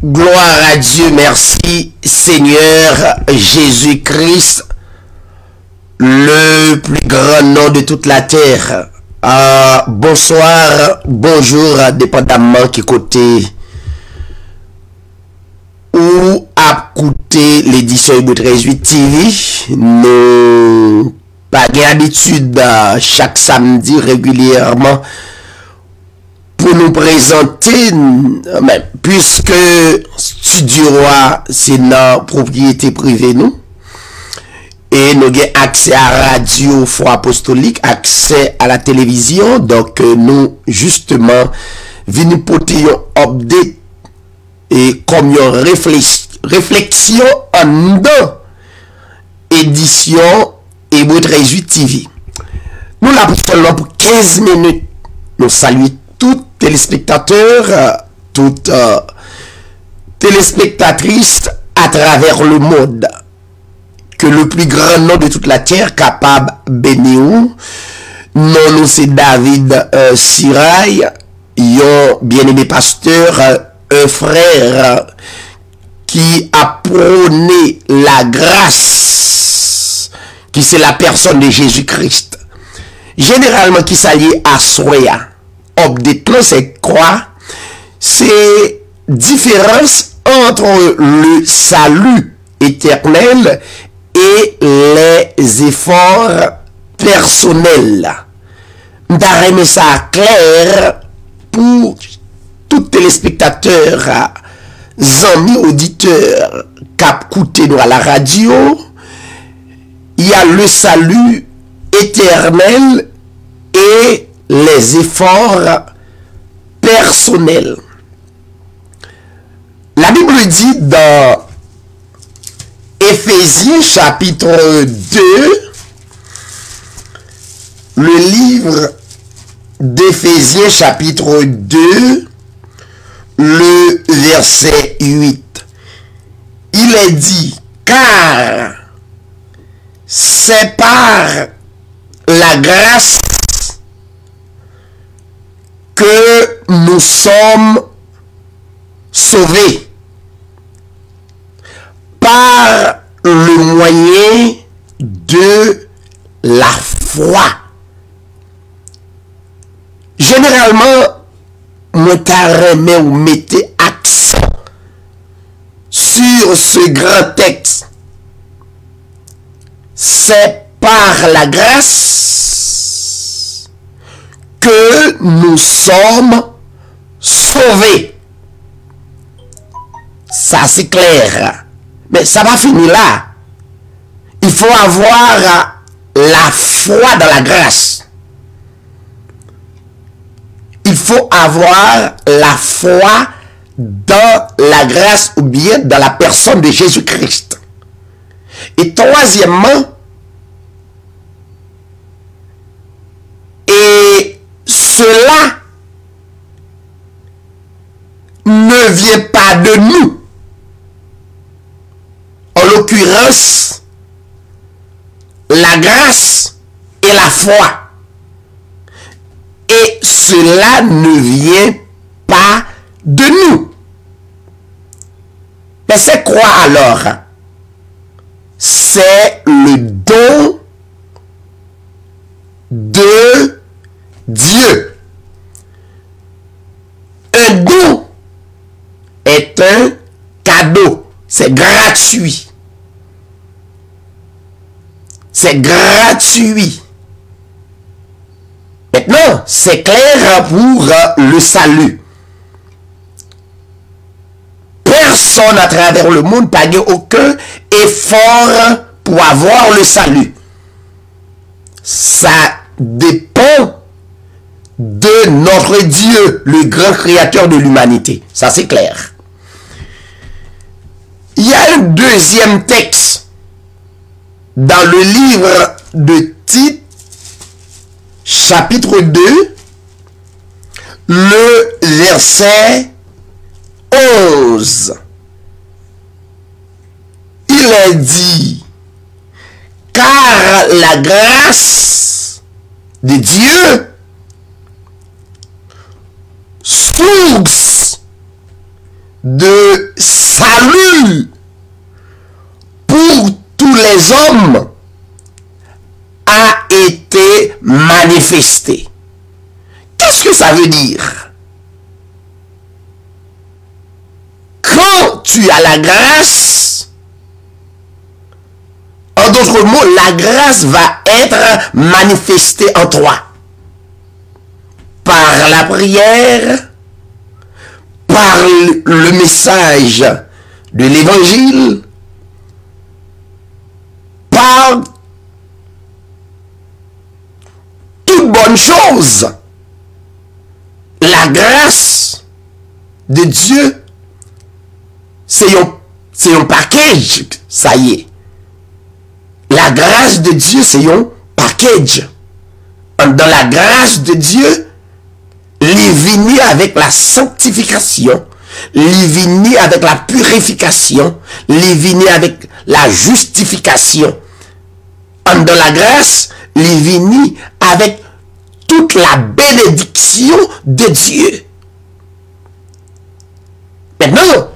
Gloire à Dieu, merci Seigneur Jésus-Christ, le plus grand nom de toute la terre. Bonsoir, bonjour, dépendamment qui côté ou à côté l'édition Ibo 13-8 TV. Nous pas d'habitude chaque samedi régulièrement pour nous présenter, puisque Studio Roi c'est notre propriété privée nous, et nous avons accès à la radio Foi Apostolique, accès à la télévision, donc nous justement venons porter un update et comme une réflexion en dedans édition Ibo 13-8 TV. Nous la seulement pour 15 minutes. Nous saluons tous téléspectateurs, toutes téléspectatrices à travers le monde. Que le plus grand nom de toute la terre capable bénir. Non, nous c'est David Sirail, un bien-aimé pasteur, un frère qui a prôné la grâce, qui c'est la personne de Jésus-Christ. Généralement, qui s'allie à Soya. Update, c'est quoi? C'est différence entre le salut éternel et les efforts personnels. D'ailleurs, ça clair pour tout téléspectateur, amis auditeurs, cap coûté à la radio. Il y a le salut éternel et les efforts personnels. La Bible dit dans Éphésiens chapitre 2, le livre d'Éphésiens chapitre 2, le verset 8. Il est dit, car c'est par la grâce que nous sommes sauvés, par le moyen de la foi. Généralement, mon carrément ou mettez accent sur ce grand texte. C'est par la grâce que nous sommes sauvés. Ça c'est clair. Mais ça va finir là. Il faut avoir la foi dans la grâce. Il faut avoir la foi dans la grâce ou bien dans la personne de Jésus-Christ. Et troisièmement, et cela ne vient pas de nous. En l'occurrence, la grâce et la foi. Et cela ne vient pas de nous. Mais c'est quoi alors? C'est le don de Dieu. Un don est un cadeau. C'est gratuit. C'est gratuit. Maintenant, c'est clair pour le salut. Personne à travers le monde n'a eu aucun effort pour avoir le salut. Ça dépend de notre Dieu, le grand créateur de l'humanité. Ça, c'est clair. Il y a un deuxième texte dans le livre de Tite, chapitre 2, le verset 11. Il est dit, car la grâce de Dieu, source de salut pour tous les hommes a été manifesté. Qu'est-ce que ça veut dire? Quand tu as la grâce, en d'autres mots, la grâce va être manifestée en toi. Par la prière, par le message de l'évangile, par toute bonne chose. La grâce de Dieu, c'est un package, ça y est. La grâce de Dieu, c'est un package. Dans la grâce de Dieu, il vient avec la sanctification, il vient avec la purification, il vient avec la justification. Dans la grâce, il vient avec toute la bénédiction de Dieu. Maintenant,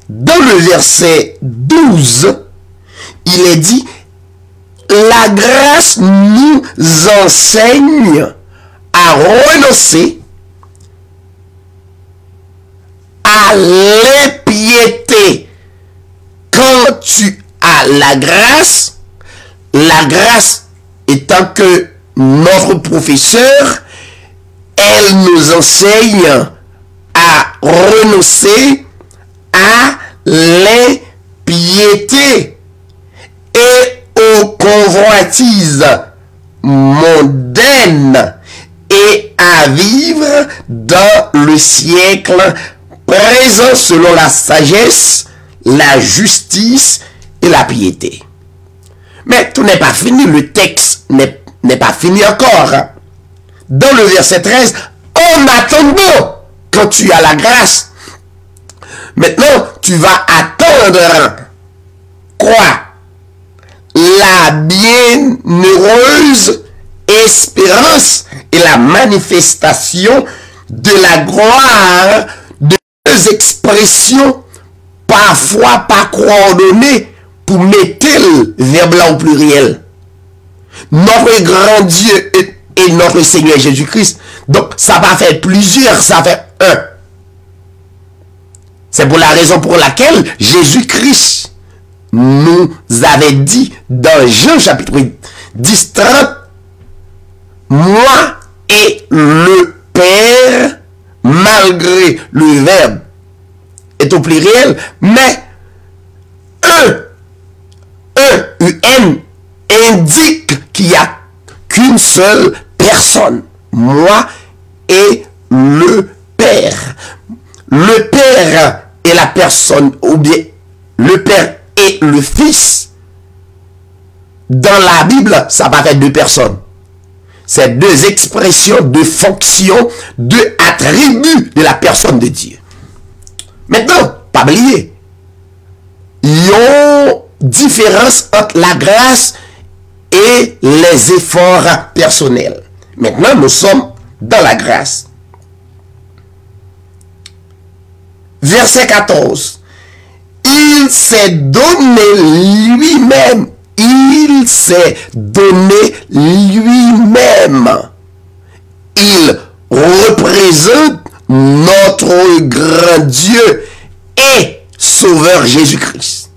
dans le verset 12, il est dit, la grâce nous enseigne à renoncer à l'impiété. Quand tu as la grâce étant que notre professeur, elle nous enseigne à renoncer à l'impiété et aux convoitises mondaines et à vivre dans le siècle présent selon la sagesse, la justice et la piété. Mais tout n'est pas fini, le texte n'est pas fini encore. Dans le verset 13, en attendant, quand tu as la grâce, maintenant tu vas attendre quoi? La bienheureuse espérance et la manifestation de la gloire de deux expressions parfois pas coordonnées pour mettre le verbe là au pluriel. Notre grand Dieu et notre Seigneur Jésus-Christ. Donc ça va faire plusieurs, ça fait un. C'est pour la raison pour laquelle Jésus-Christ nous avait dit dans Jean chapitre 10, 30, moi et le Père, malgré le verbe est au pluriel, mais UN indique qu'il n'y a qu'une seule personne, moi et le Père. Le Père est la personne, ou bien le Père et le Fils. Dans la Bible, ça va faire deux personnes. C'est deux expressions, deux fonctions, deux attributs de la personne de Dieu. Maintenant, pas oublier, il y a une différence entre la grâce et les efforts personnels. Maintenant, nous sommes dans la grâce. Verset 14. Il s'est donné lui-même. Il s'est donné lui-même. Il représente notre grand Dieu et Sauveur Jésus-Christ.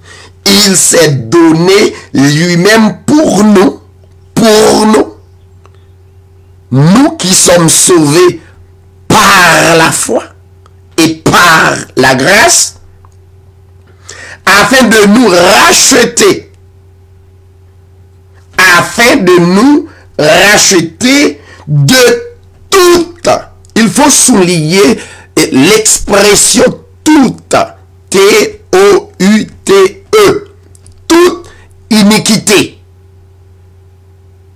Il s'est donné lui-même pour nous. Nous qui sommes sauvés par la foi et par la grâce, afin de nous racheter. Afin de nous racheter de toute. Il faut souligner l'expression toute. T-O-U-T-E. Toute iniquité.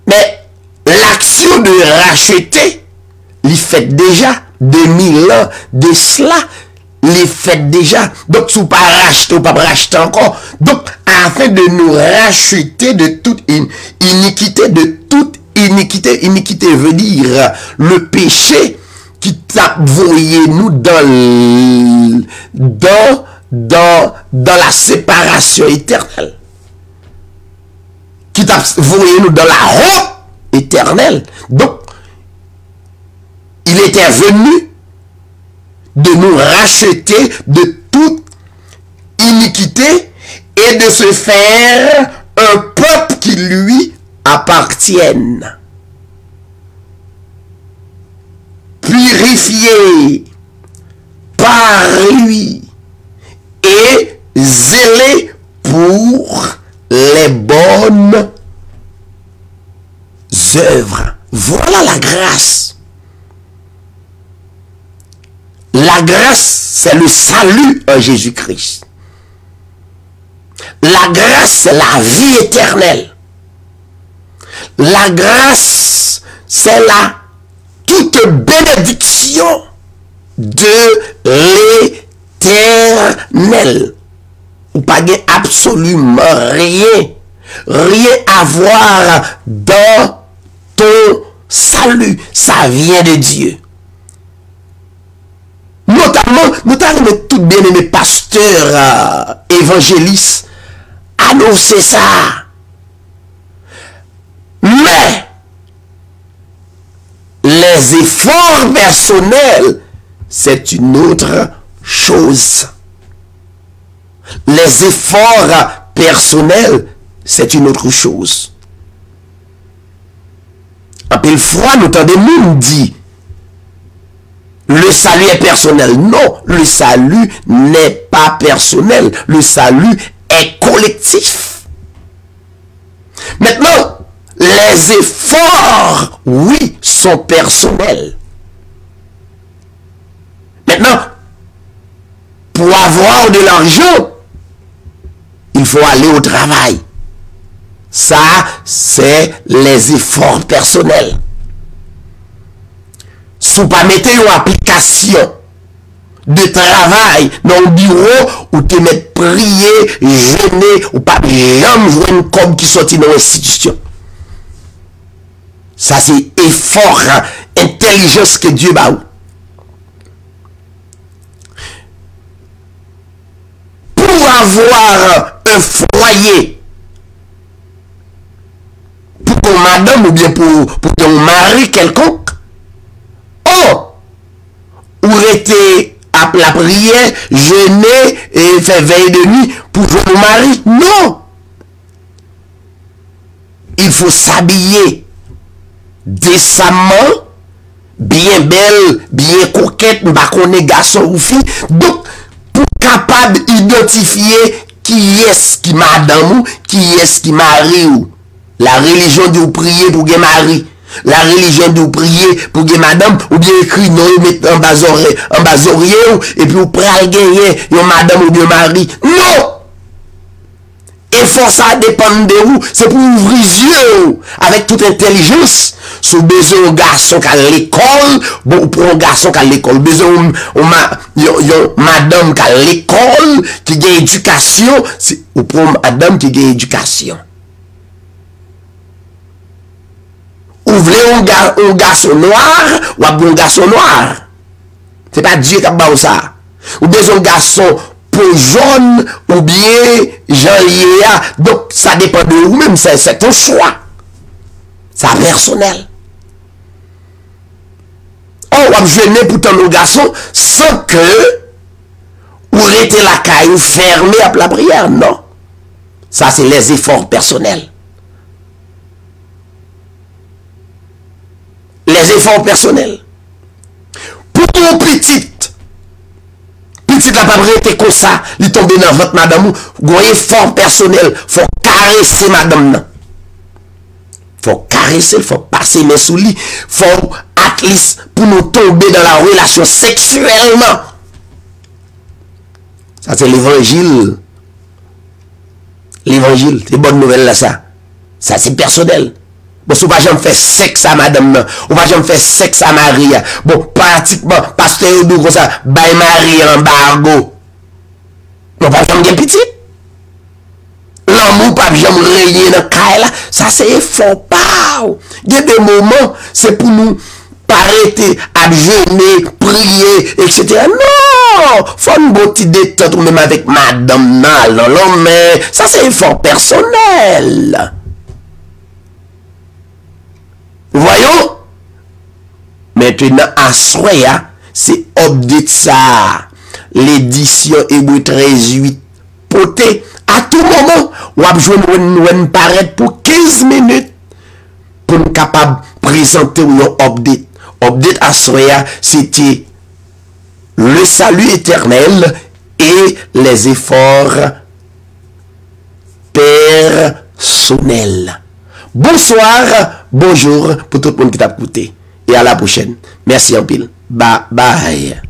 Mais l'action de racheter, il fait déjà 2000 ans de cela. Les fait déjà. Donc, si vous ne pas racheter, ou pas racheter encore. Donc, afin de nous racheter de toute iniquité, iniquité veut dire le péché qui t'a voyé nous dans dans la séparation éternelle. Qui t'a voué nous dans la honte éternelle. Donc, il était venu de nous racheter de toute iniquité et de se faire un peuple qui lui appartienne. Purifié par lui et zélé pour les bonnes œuvres. Voilà la grâce. La grâce, c'est le salut en Jésus-Christ. La grâce, c'est la vie éternelle. La grâce, c'est la toute bénédiction de l'éternel. Ou pas absolument rien à voir dans ton salut. Ça vient de Dieu. Notamment tout bien-aimé pasteur évangéliste annoncer ça. Mais les efforts personnels, c'est une autre chose. Les efforts personnels, c'est une autre chose. En pile fois, nous entendons monde dit le salut est personnel. Non, le salut n'est pas personnel. Le salut est collectif. Maintenant, les efforts, oui, sont personnels. Maintenant, pour avoir de l'argent, il faut aller au travail. Ça, c'est les efforts personnels. Si vous pas mettez une application de travail dans le bureau ou te mettre prier, jeûner ou pas jamais jouer une com qui sortit dans l'institution. Ça c'est effort, intelligence que Dieu bat. Pour avoir un foyer pour madame ou bien pour ton mari quelconque, ou rester à la prière, jeûner et faire veille de nuit pour jouer au mari. Non. Il faut s'habiller décemment, bien belle, bien coquette, pas qu'on est garçon ou fille. Donc, pour capable d'identifier qui est-ce qui madame ou qui est-ce qui mari ou. La religion de prier pour que mari. La religion de prier pour que madame, ou bien écrit non, mettre en bas oreiller, et puis vous prenez gagner, yon madame ou bien mari. Non! Et faut ça dépendre de vous. C'est pour ouvrir les yeux avec toute intelligence. Sous besoin d'un garçon qui a l'école, bon, pour un garçon qui a l'école, besoin d'un madame qui a l'école, qui a éducation, ou pour madame qui a éducation. Ou voulez un garçon noir, ou un garçon noir. C'est pas Dieu qui a fait ça. Ou besoin un garçon pour jaune, ou bien Jean-Yéa. Donc, ça dépend de vous-même, c'est ton choix. C'est personnel. Oh, ou jeûner pour ton garçon, sans que, ou rester la caille, ou fermer à la prière. Non. Ça, c'est les efforts personnels. Les efforts personnels. Pour ton petite la pas rester comme ça, il tombe dans votre madame, vous avez effort personnel, faut caresser madame. Faut caresser, faut passer mes sous lit, faut at least pour nous tomber dans la relation sexuellement. Ça c'est l'évangile. L'évangile, c'est bonne nouvelle là ça. Ça c'est personnel. Bon, si vous ne pouvez pas faire sexe à madame, ou pas jamais faire sexe à Marie. Bon, pratiquement, pasteur Youdou comme ça, bay Marie en embargo. Non, pas jamais bien petit. L'amour, pas jamais rayer dans le cas. Ça, c'est faux pas. Il y a des moments, c'est pour nous pas arrêter à jeûner, prier, etc. Non, faut une beauté détente ou même avec madame non, mais ça c'est effort personnel. Voyons. Maintenant, à Soya, c'est update ça. L'édition Hébreu 13.8 poté. À tout moment, ou a besoin de paraître pour 15 minutes pour nous capable de présenter un update. Update à Soya, c'était le salut éternel et les efforts personnels. Bonsoir, bonjour pour tout le monde qui t'a écouté. Et à la prochaine. Merci en pile. Bye bye.